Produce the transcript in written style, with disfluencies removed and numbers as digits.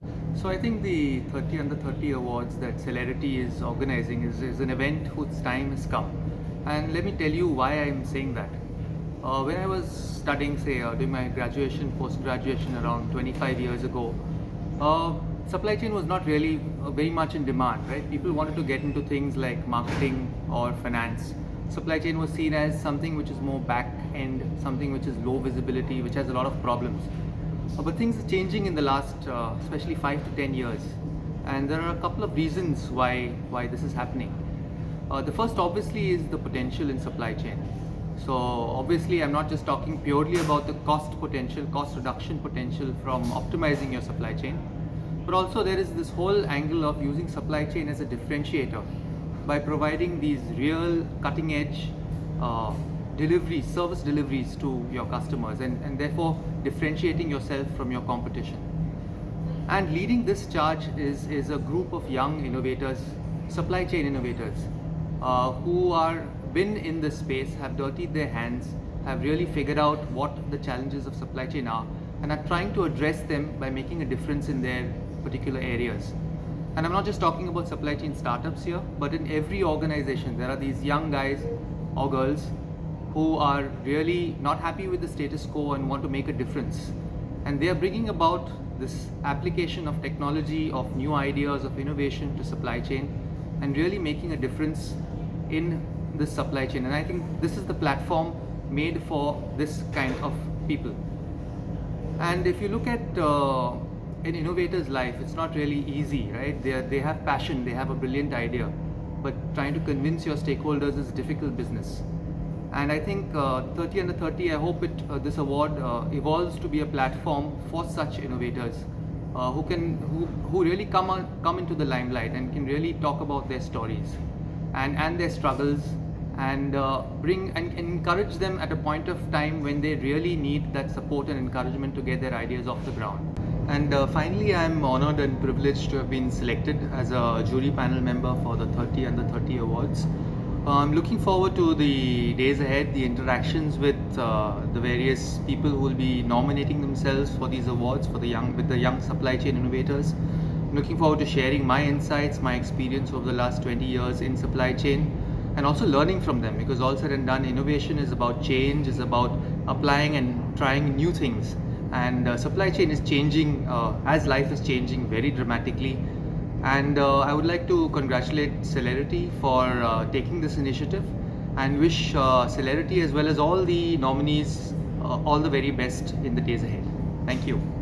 So I think the 30 Under 30 Awards that Celerity is organizing is an event whose time has come. And let me tell you why I'm saying that. When I was studying, say, doing my graduation, post-graduation around 25 years ago, uh, supply chain was not really very much in demand, right? People wanted to get into things like marketing or finance. Supply chain was seen as something which is more back end, something which is low visibility, which has a lot of problems. But things are changing in the last, especially 5 to 10 years, and there are a couple of reasons why this is happening. The first, obviously, is the potential in supply chain. So, obviously, I'm not just talking purely about the cost potential, cost reduction potential from optimizing your supply chain, but also there is this whole angle of using supply chain as a differentiator by providing these real cutting edge deliveries, service deliveries to your customers, and therefore differentiating yourself from your competition. And leading this charge is a group of young innovators, supply chain innovators, who are been in this space, have dirtied their hands, have really figured out what the challenges of supply chain are, and are trying to address them by making a difference in their particular areas. And I'm not just talking about supply chain startups here, but in every organization, there are these young guys or girls who are really not happy with the status quo and want to make a difference. And they are bringing about this application of technology, of new ideas, of innovation to supply chain, and really making a difference in this supply chain. And I think this is the platform made for this kind of people. And if you look at an innovator's life, it's not really easy, right? They have passion, they have a brilliant idea, but trying to convince your stakeholders is difficult business. And I think 30 Under 30, I hope this award evolves to be a platform for such innovators who really come into the limelight and can really talk about their stories and their struggles, and bring and encourage them at a point of time when they really need that support and encouragement to get their ideas off the ground. And finally, I'm honored and privileged to have been selected as a jury panel member for the 30 Under 30 Awards. I'm looking forward to the days ahead, the interactions with the various people who will be nominating themselves for these awards with the young supply chain innovators. I'm looking forward to sharing my insights, my experience over the last 20 years in supply chain, and also learning from them, because all said and done, innovation is about change, is about applying and trying new things. And supply chain is changing as life is changing very dramatically. And I would like to congratulate Celerity for taking this initiative, and wish Celerity as well as all the nominees all the very best in the days ahead. Thank you.